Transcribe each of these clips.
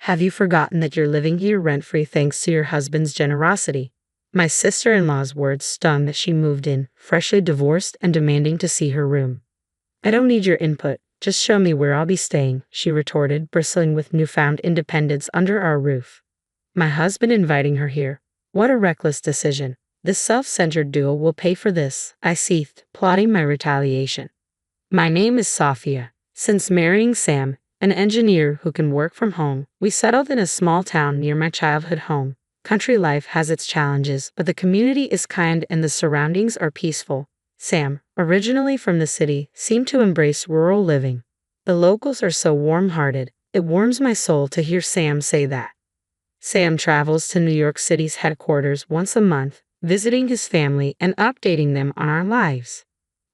Have you forgotten that you're living here rent-free thanks to your husband's generosity? My sister-in-law's words stung as she moved in, freshly divorced and demanding to see her room. I don't need your input, just show me where I'll be staying, she retorted, bristling with newfound independence under our roof. My husband inviting her here. What a reckless decision. This self-centered duo will pay for this, I seethed, plotting my retaliation. My name is Sophia. Since marrying Sam, an engineer who can work from home, we settled in a small town near my childhood home. Country life has its challenges, but the community is kind and the surroundings are peaceful. Sam, originally from the city, seemed to embrace rural living. The locals are so warm-hearted, it warms my soul to hear Sam say that. Sam travels to New York City's headquarters once a month, visiting his family and updating them on our lives.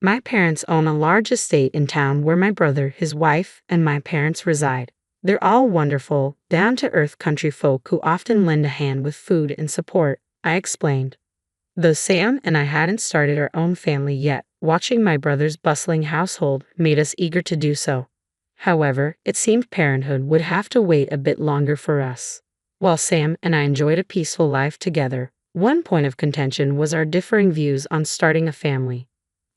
My parents own a large estate in town where my brother, his wife, and my parents reside. They're all wonderful, down-to-earth country folk who often lend a hand with food and support, I explained. Though Sam and I hadn't started our own family yet, watching my brother's bustling household made us eager to do so. However, it seemed parenthood would have to wait a bit longer for us. While Sam and I enjoyed a peaceful life together, one point of contention was our differing views on starting a family.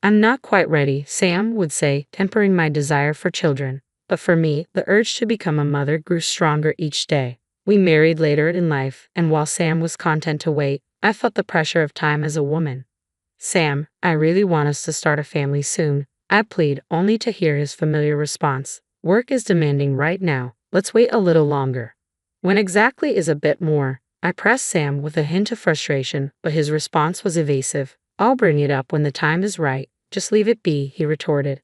I'm not quite ready, Sam would say, tempering my desire for children. But for me, the urge to become a mother grew stronger each day. We married later in life, and while Sam was content to wait, I felt the pressure of time as a woman. Sam, I really want us to start a family soon, I plead, only to hear his familiar response. Work is demanding right now, let's wait a little longer. When exactly is a bit more, I pressed Sam with a hint of frustration, but his response was evasive. I'll bring it up when the time is right, just leave it be, he retorted.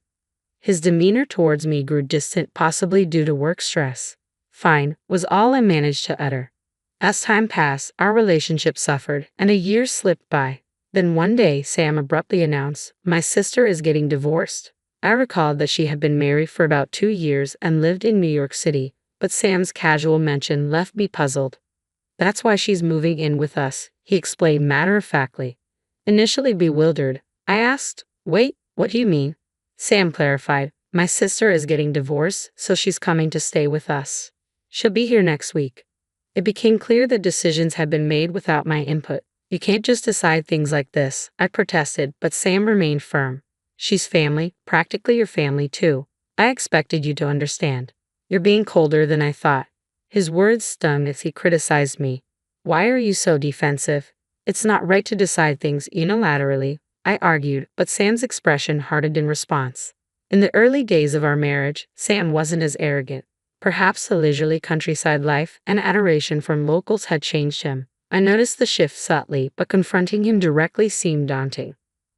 His demeanor towards me grew distant, possibly due to work stress. Fine, was all I managed to utter. As time passed, our relationship suffered, and a year slipped by. Then one day, Sam abruptly announced, my sister is getting divorced. I recalled that she had been married for about 2 years and lived in New York City, but Sam's casual mention left me puzzled. That's why she's moving in with us, he explained matter-of-factly. Initially bewildered, I asked, wait, what do you mean? Sam clarified, my sister is getting divorced, so she's coming to stay with us. She'll be here next week. It became clear that decisions had been made without my input. You can't just decide things like this, I protested, but Sam remained firm. She's family, practically your family too. I expected you to understand. You're being colder than I thought. His words stung as he criticized me. Why are you so defensive? It's not right to decide things unilaterally, I argued, but Sam's expression hardened in response. In the early days of our marriage, Sam wasn't as arrogant. Perhaps the leisurely countryside life and adoration from locals had changed him. I noticed the shift subtly, but confronting him directly seemed daunting.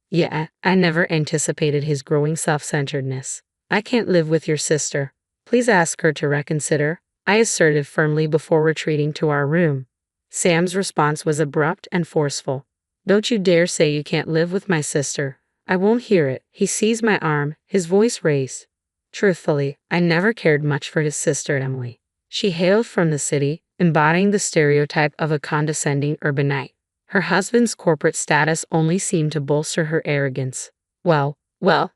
Yeah, I never anticipated his growing self-centeredness. I can't live with your sister. Please ask her to reconsider, I asserted firmly before retreating to our room. Sam's response was abrupt and forceful. Don't you dare say you can't live with my sister. I won't hear it. He seized my arm, his voice raised. Truthfully, I never cared much for his sister Emily. She hailed from the city, embodying the stereotype of a condescending urbanite. Her husband's corporate status only seemed to bolster her arrogance. Well,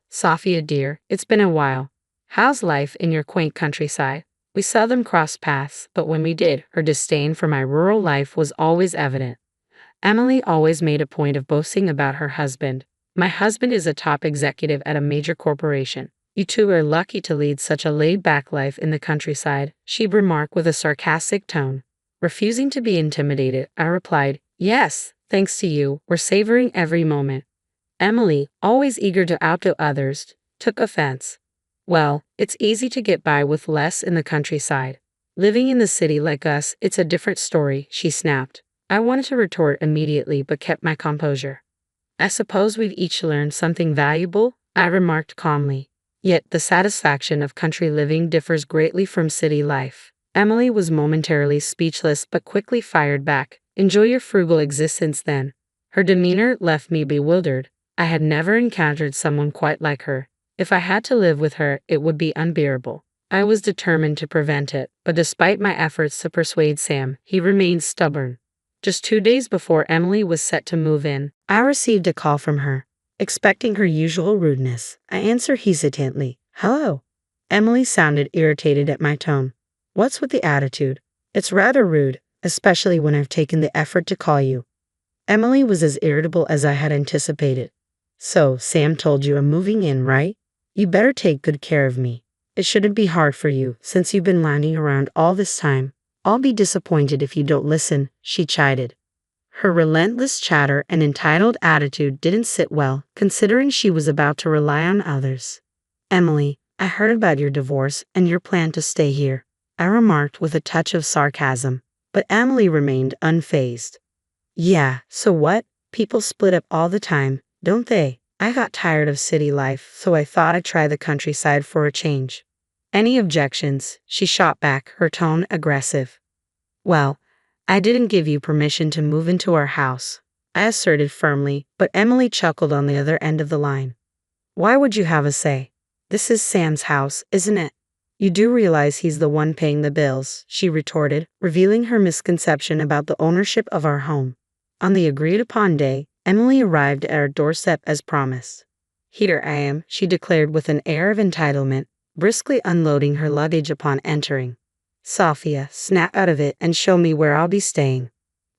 Sophia dear, it's been a while. How's life in your quaint countryside? We seldom crossed paths, but when we did, her disdain for my rural life was always evident. Emily always made a point of boasting about her husband. My husband is a top executive at a major corporation. You two are lucky to lead such a laid-back life in the countryside, she remarked with a sarcastic tone. Refusing to be intimidated, I replied, yes, thanks to you, we're savoring every moment. Emily, always eager to outdo others, took offense. Well, it's easy to get by with less in the countryside. Living in the city like us, it's a different story, she snapped. I wanted to retort immediately but kept my composure. I suppose we've each learned something valuable, I remarked calmly. Yet the satisfaction of country living differs greatly from city life. Emily was momentarily speechless but quickly fired back. Enjoy your frugal existence then. Her demeanor left me bewildered. I had never encountered someone quite like her. If I had to live with her, it would be unbearable. I was determined to prevent it, but despite my efforts to persuade Sam, he remained stubborn. Just 2 days before Emily was set to move in, I received a call from her. Expecting her usual rudeness, I answered hesitantly, hello. Emily sounded irritated at my tone. What's with the attitude? It's rather rude, especially when I've taken the effort to call you. Emily was as irritable as I had anticipated. So, Sam told you I'm moving in, right? You better take good care of me. It shouldn't be hard for you, since you've been lounging around all this time. I'll be disappointed if you don't listen, she chided. Her relentless chatter and entitled attitude didn't sit well, considering she was about to rely on others. Emily, I heard about your divorce and your plan to stay here, I remarked with a touch of sarcasm, but Emily remained unfazed. Yeah, so what? People split up all the time, don't they? I got tired of city life, so I thought I'd try the countryside for a change. Any objections? She shot back, her tone aggressive. Well, I didn't give you permission to move into our house, I asserted firmly, but Emily chuckled on the other end of the line. Why would you have a say? This is Sam's house, isn't it? You do realize he's the one paying the bills, she retorted, revealing her misconception about the ownership of our home. On the agreed-upon day, Emily arrived at our doorstep as promised. Here I am, she declared with an air of entitlement, briskly unloading her luggage upon entering. Sophia, snap out of it and show me where I'll be staying.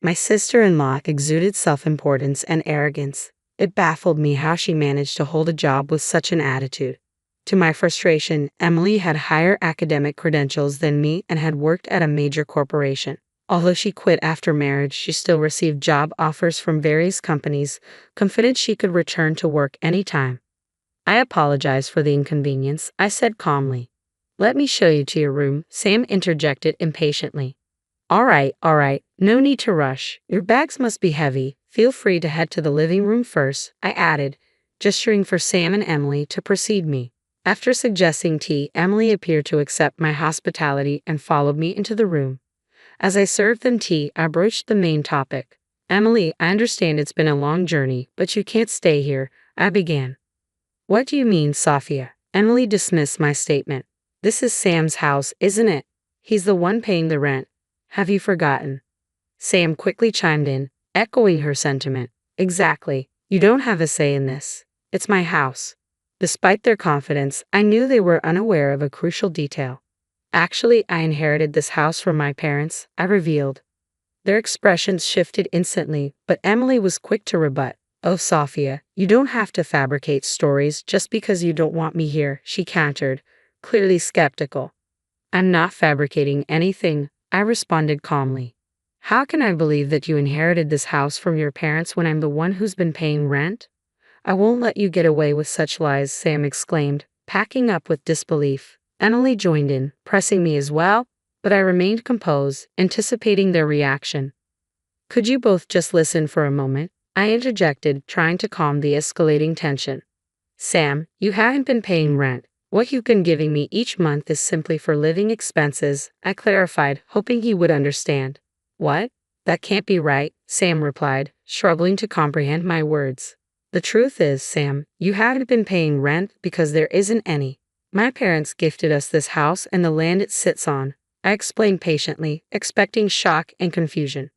My sister-in-law exuded self-importance and arrogance. It baffled me how she managed to hold a job with such an attitude. To my frustration, Emily had higher academic credentials than me and had worked at a major corporation. Although she quit after marriage, she still received job offers from various companies, confident she could return to work anytime. I apologize for the inconvenience, I said calmly. Let me show you to your room, Sam interjected impatiently. All right, no need to rush. Your bags must be heavy. Feel free to head to the living room first, I added, gesturing for Sam and Emily to precede me. After suggesting tea, Emily appeared to accept my hospitality and followed me into the room. As I served them tea, I broached the main topic. Emily, I understand it's been a long journey, but you can't stay here, I began. What do you mean, Sophia? Emily dismissed my statement. This is Sam's house, isn't it? He's the one paying the rent. Have you forgotten? Sam quickly chimed in, echoing her sentiment. Exactly. You don't have a say in this. It's my house. Despite their confidence, I knew they were unaware of a crucial detail. Actually, I inherited this house from my parents, I revealed. Their expressions shifted instantly, but Emily was quick to rebut. Oh, Sophia, you don't have to fabricate stories just because you don't want me here, she countered, clearly skeptical. I'm not fabricating anything, I responded calmly. How can I believe that you inherited this house from your parents when I'm the one who's been paying rent? I won't let you get away with such lies, Sam exclaimed, packing up with disbelief. Emily joined in, pressing me as well, but I remained composed, anticipating their reaction. Could you both just listen for a moment? I interjected, trying to calm the escalating tension. Sam, you haven't been paying rent. What you've been giving me each month is simply for living expenses, I clarified, hoping he would understand. What? That can't be right, Sam replied, struggling to comprehend my words. The truth is, Sam, you haven't been paying rent because there isn't any. My parents gifted us this house and the land it sits on, I explained patiently, expecting shock and confusion.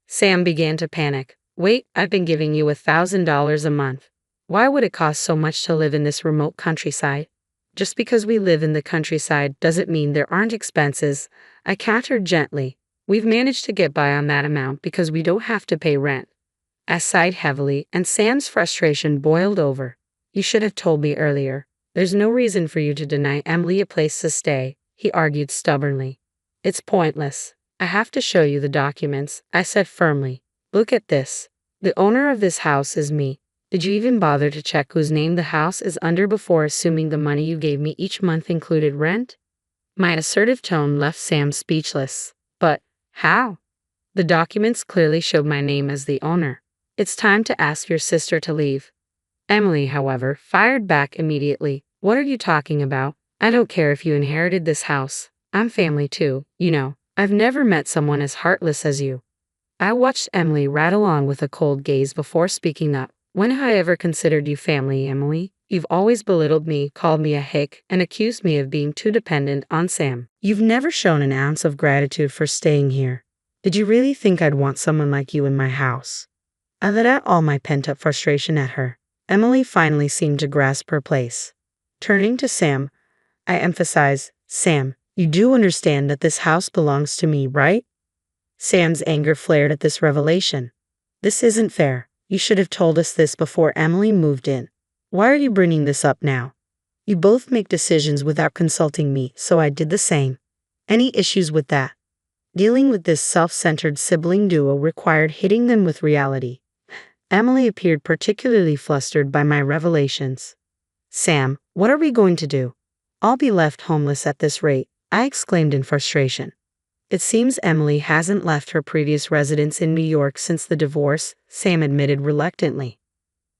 Sam began to panic. Wait, I've been giving you $1,000 a month. Why would it cost so much to live in this remote countryside? Just because we live in the countryside doesn't mean there aren't expenses, I countered gently. We've managed to get by on that amount because we don't have to pay rent. I sighed heavily, and Sam's frustration boiled over. You should have told me earlier. There's no reason for you to deny Emily a place to stay, he argued stubbornly. It's pointless. I have to show you the documents, I said firmly. Look at this. The owner of this house is me. Did you even bother to check whose name the house is under before assuming the money you gave me each month included rent? My assertive tone left Sam speechless. But how? The documents clearly showed my name as the owner. It's time to ask your sister to leave. Emily, however, fired back immediately. What are you talking about? I don't care if you inherited this house. I'm family too, you know. I've never met someone as heartless as you. I watched Emily rattle on with a cold gaze before speaking up. When have I ever considered you family, Emily? You've always belittled me, called me a hick, and accused me of being too dependent on Sam. You've never shown an ounce of gratitude for staying here. Did you really think I'd want someone like you in my house? I let out all my pent-up frustration at her. Emily finally seemed to grasp her place. Turning to Sam, I emphasized, Sam, You do understand that this house belongs to me, right? Sam's anger flared at this revelation. This isn't fair. You should have told us this before Emily moved in. Why are you bringing this up now? You both make decisions without consulting me, so I did the same. Any issues with that? Dealing with this self-centered sibling duo required hitting them with reality. Emily appeared particularly flustered by my revelations. Sam, what are we going to do? I'll be left homeless at this rate, I exclaimed in frustration. It seems Emily hasn't left her previous residence in New York since the divorce, Sam admitted reluctantly.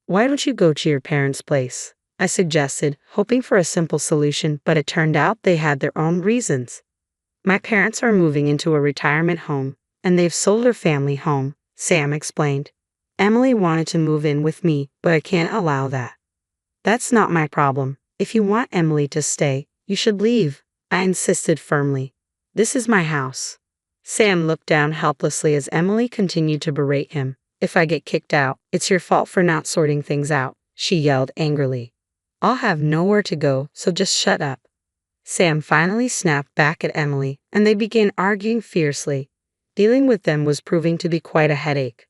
Why don't you go to your parents' place? I suggested, hoping for a simple solution, but it turned out they had their own reasons. My parents are moving into a retirement home, and they've sold their family home, Sam explained. Emily wanted to move in with me, but I can't allow that. That's not my problem. If you want Emily to stay, you should leave, I insisted firmly. This is my house. Sam looked down helplessly as Emily continued to berate him. If I get kicked out, it's your fault for not sorting things out, she yelled angrily. I'll have nowhere to go, so just shut up. Sam finally snapped back at Emily, and they began arguing fiercely. Dealing with them was proving to be quite a headache.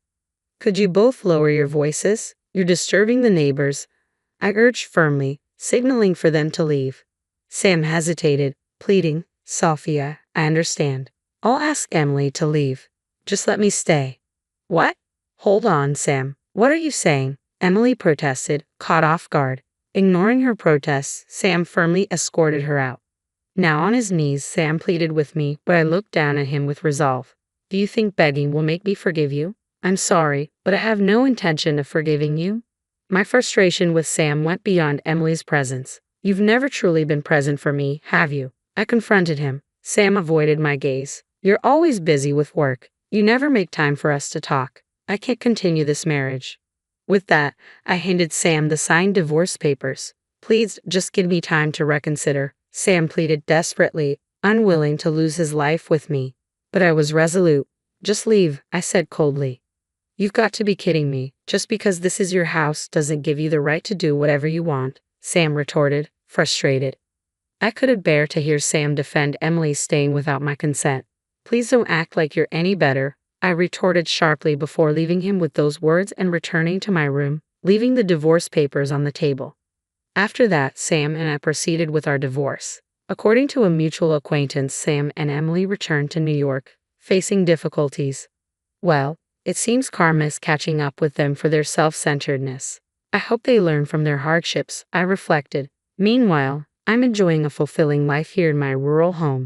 Could you both lower your voices? You're disturbing the neighbors, I urged firmly, signaling for them to leave. Sam hesitated, pleading, Sophia, I understand. I'll ask Emily to leave. Just let me stay. What? Hold on, Sam. What are you saying? Emily protested, caught off guard. Ignoring her protests, Sam firmly escorted her out. Now on his knees, Sam pleaded with me, but I looked down at him with resolve. Do you think begging will make me forgive you? I'm sorry, but I have no intention of forgiving you. My frustration with Sam went beyond Emily's presence. You've never truly been present for me, have you? I confronted him. Sam avoided my gaze. You're always busy with work. You never make time for us to talk. I can't continue this marriage. With that, I handed Sam the signed divorce papers. Please, just give me time to reconsider, Sam pleaded desperately, unwilling to lose his life with me. But I was resolute. Just leave, I said coldly. You've got to be kidding me. Just because this is your house doesn't give you the right to do whatever you want, Sam retorted, frustrated. I couldn't bear to hear Sam defend Emily staying without my consent. Please don't act like you're any better, I retorted sharply before leaving him with those words and returning to my room, leaving the divorce papers on the table. After that, Sam and I proceeded with our divorce. According to a mutual acquaintance, Sam and Emily returned to New York, facing difficulties. Well, it seems karma is catching up with them for their self-centeredness. I hope they learn from their hardships, I reflected. Meanwhile, I'm enjoying a fulfilling life here in my rural home.